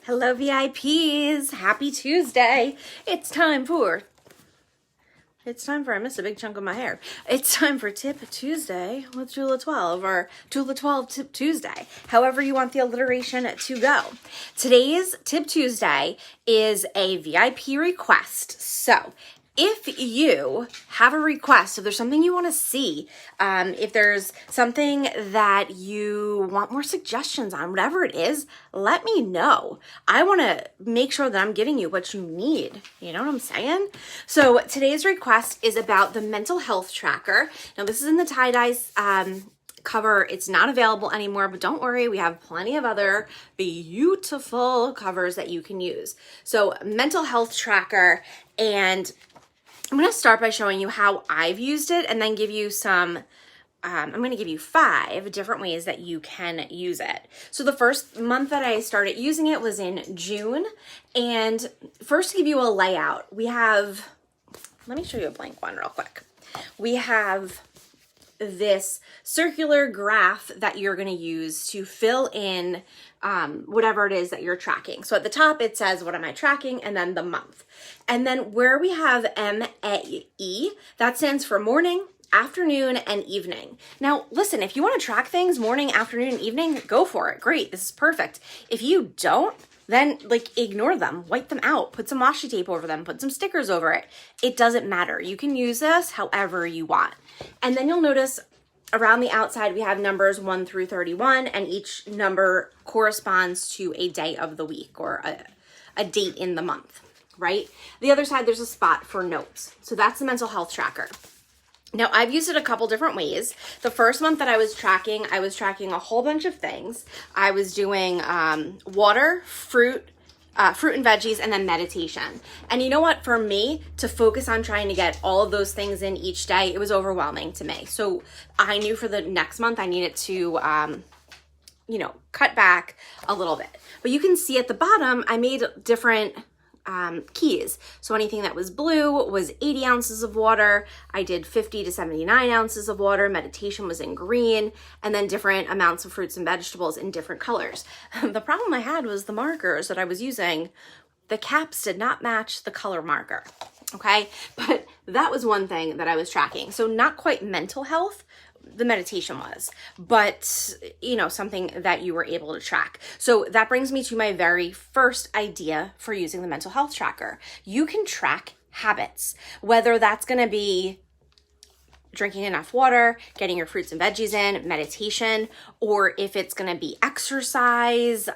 Hello VIPs, happy Tuesday. It's time for, I missed a big chunk of my hair. It's time for Tip Tuesday with Tula 12 or Tula 12 Tip Tuesday, however you want the alliteration to go. Today's Tip Tuesday is a VIP request. So if you have a request, if there's something you want to see, if there's something that you want more suggestions on, whatever it is, let me know. I want to make sure that I'm giving you what you need. You know what I'm saying? So today's request is about the mental health tracker. Now this is in the tie-dye cover. It's not available anymore, but don't worry, we have plenty of other beautiful covers that you can use. So mental health tracker, and I'm going to start by showing you how I've used it and then give you some, I'm going to give you 5 different ways that you can use it. So the first month that I started using it was in June. And first to give you a layout, we have, let me show you a blank one real quick. We have this circular graph that you're going to use to fill in whatever it is that you're tracking. So at the top, it says, what am I tracking? And then the month. And then where we have MAE, that stands for morning, afternoon, and evening. Now, listen, if you want to track things morning, afternoon, and evening, go for it. Great. This is perfect. If you don't, then ignore them, wipe them out, put some washi tape over them, put some stickers over it. It doesn't matter. You can use this however you want. And then you'll notice around the outside, we have numbers 1 through 31, and each number corresponds to a day of the week or a date in the month, right? The other side, there's a spot for notes. So that's the mental health tracker. Now, I've used it a couple different ways. The first month that I was tracking a whole bunch of things. I was doing water, fruit and veggies, and then meditation. And you know what? For me, to focus on trying to get all of those things in each day, it was overwhelming to me. So I knew for the next month I needed to, cut back a little bit. But you can see at the bottom, I made different keys. So anything that was blue was 80 ounces of water. I did 50 to 79 ounces of water. Meditation was in green, and then different amounts of fruits and vegetables in different colors. The problem I had was the markers that I was using, the caps did not match the color marker. Okay. But that was one thing that I was tracking. So not quite mental health, the meditation was, but something that you were able to track. So that brings me to my very first idea for using the mental health tracker. You can track habits, whether that's going to be drinking enough water, getting your fruits and veggies in, meditation, or if it's going to be exercise,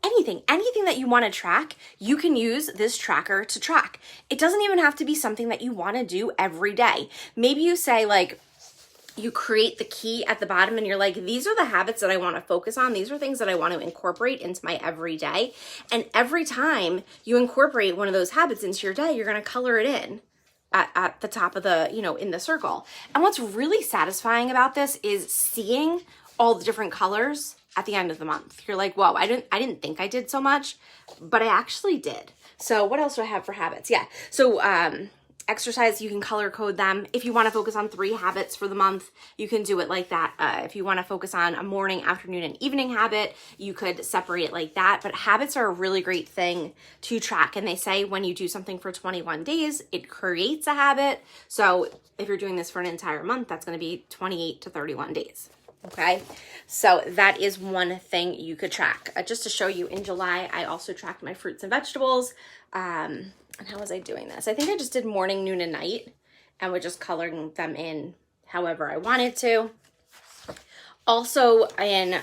anything that you want to track, you can use this tracker to track. It doesn't even have to be something that you want to do every day. Maybe you say you create the key at the bottom and you're like, these are the habits that I want to focus on. These are things that I want to incorporate into my everyday. And every time you incorporate one of those habits into your day, you're going to color it in at the top of the, in the circle. And what's really satisfying about this is seeing all the different colors at the end of the month. You're like, whoa, I didn't think I did so much, but I actually did. So what else do I have for habits? Yeah. So, exercise, you can color code them. If you want to focus on 3 habits for the month, you can do it like that. If you want to focus on a morning, afternoon, and evening habit, you could separate it like that. But habits are a really great thing to track. And they say when you do something for 21 days, it creates a habit. So if you're doing this for an entire month, that's going to be 28 to 31 days. Okay, so that is one thing you could track. Just to show you, in July, I also tracked my fruits and vegetables. And how was I doing this? I think I just did morning, noon, and night, and was just coloring them in however I wanted to. Also, and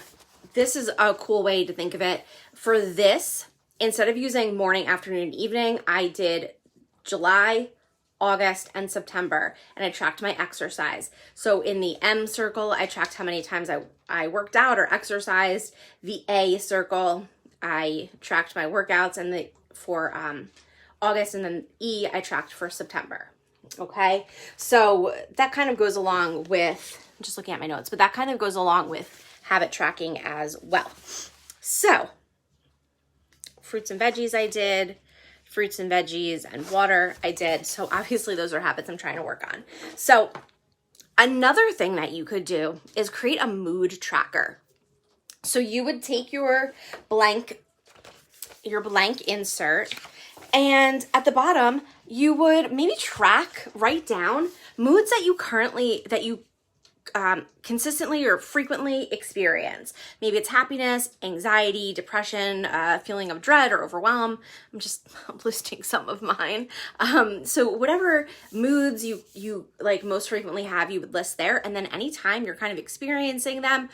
this is a cool way to think of it. For this, instead of using morning, afternoon, evening, I did July, August, and September, and I tracked my exercise. So in the M circle, I tracked how many times I worked out or exercised. The A circle, I tracked my workouts, and for August, and then E, I tracked for September. Okay, so that kind of goes along with, I'm just looking at my notes, but that kind of goes along with habit tracking as well. So fruits and veggies I did, fruits and veggies and water I did. So obviously those are habits I'm trying to work on. So another thing that you could do is create a mood tracker. So you would take your blank your blank insert. And at the bottom, you would maybe write down moods that you consistently or frequently experience. Maybe it's happiness, anxiety, depression, feeling of dread or overwhelm. I'm listing some of mine. So whatever moods you like most frequently have, you would list there. And then anytime you're kind of experiencing them,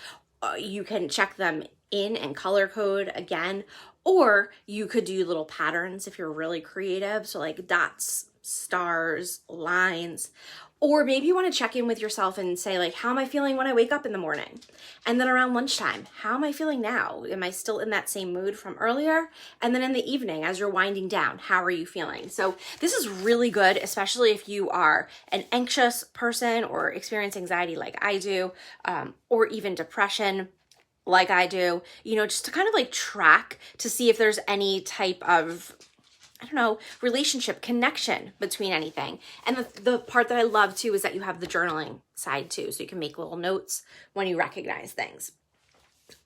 you can check them in and color code again, or you could do little patterns if you're really creative. So like dots, stars, lines. Or maybe you want to check in with yourself and say, like, how am I feeling when I wake up in the morning? And then around lunchtime, how am I feeling now? Am I still in that same mood from earlier? And then in the evening, as you're winding down, how are you feeling? So this is really good, especially if you are an anxious person or experience anxiety like I do, or even depression like I do, just to kind of like track to see if there's any type of relationship, connection between anything. And the part that I love too is that you have the journaling side too. So you can make little notes when you recognize things.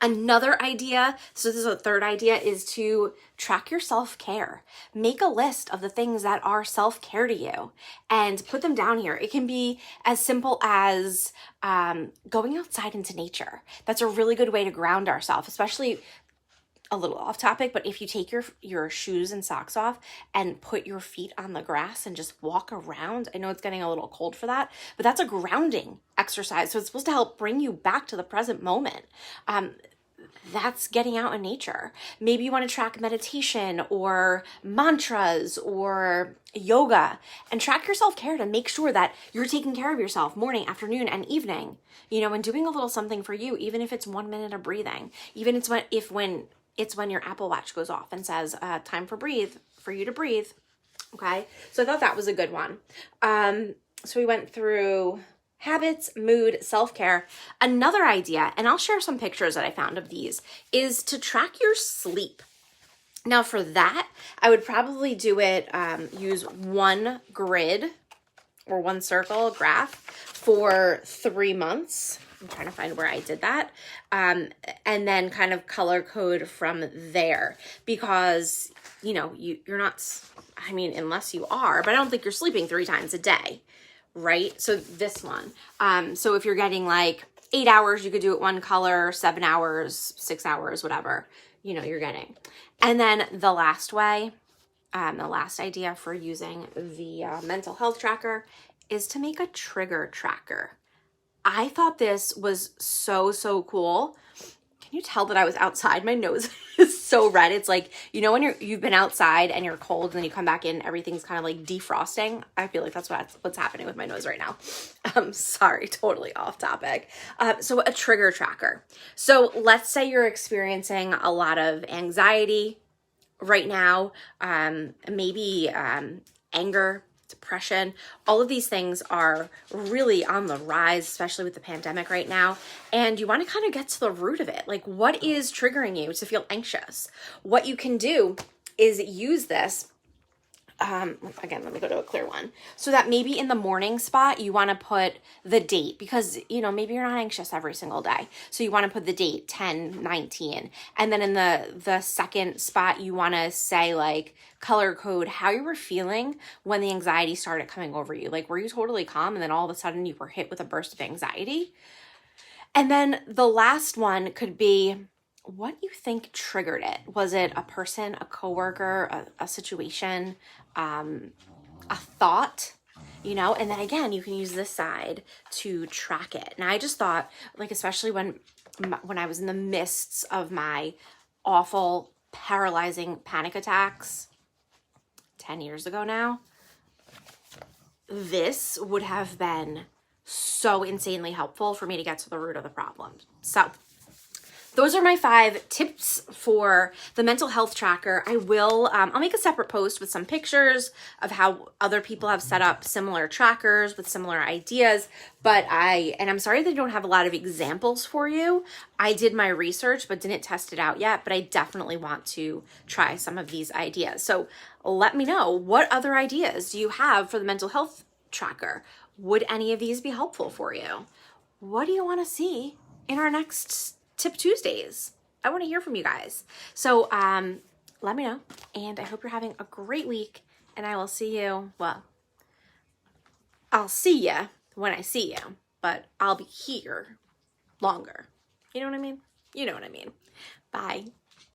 Another idea, so this is a third idea, is to track your self-care. Make a list of the things that are self-care to you and put them down here. It can be as simple as going outside into nature. That's a really good way to ground ourselves, especially a little off topic, but if you take your shoes and socks off and put your feet on the grass and just walk around, I know it's getting a little cold for that, but that's a grounding exercise. So it's supposed to help bring you back to the present moment. That's getting out in nature. Maybe you want to track meditation or mantras or yoga and track your self-care to make sure that you're taking care of yourself morning, afternoon, and evening, and doing a little something for you, even if it's 1 minute of breathing, even it's when your Apple Watch goes off and says, time for you to breathe. Okay. So I thought that was a good one. So we went through habits, mood, self-care. Another idea, and I'll share some pictures that I found of these, is to track your sleep. Now for that, I would probably do it, use one grid or one circle graph for 3 months. I'm trying to find where I did that. And then kind of color code from there, because, you're not, unless you are, but I don't think you're sleeping 3 times a day, right? So this one. So if you're getting like 8 hours, you could do it one color, 7 hours, 6 hours, whatever, you're getting. And then the last way, the last idea for using the mental health tracker is to make a trigger tracker. I thought this was so cool. Can you tell that I was outside? My nose is so red. It's like, when you've been outside and you're cold and then you come back in, everything's kind of like defrosting. I feel like that's what's happening with my nose right now. Sorry, totally off topic. So a trigger tracker. So let's say you're experiencing a lot of anxiety right now, maybe anger, depression. All of these things are really on the rise, especially with the pandemic right now. And you want to kind of get to the root of it. Like, what is triggering you to feel anxious? What you can do is use this. Again, let me go to a clear one. So that maybe in the morning spot, you want to put the date, because, maybe you're not anxious every single day. So you want to put the date 10/19. And then in the second spot, you want to say like color code how you were feeling when the anxiety started coming over you. Like, were you totally calm? And then all of a sudden you were hit with a burst of anxiety. And then the last one could be what you think triggered it. Was it a person, a coworker, a situation, a thought, and then again, you can use this side to track it. And I just thought, like, especially when I was in the midst of my awful, paralyzing panic attacks 10 years ago now, this would have been so insanely helpful for me to get to the root of the problem. So those are my 5 tips for the mental health tracker. I'll make a separate post with some pictures of how other people have set up similar trackers with similar ideas, but I'm sorry that I don't have a lot of examples for you. I did my research, but didn't test it out yet, but I definitely want to try some of these ideas. So let me know, what other ideas do you have for the mental health tracker? Would any of these be helpful for you? What do you want to see in our next Tip Tuesdays? I want to hear from you guys. So let me know. And I hope you're having a great week. And I will see you, well, I'll see you when I see you, but I'll be here longer. You know what I mean? You know what I mean. Bye.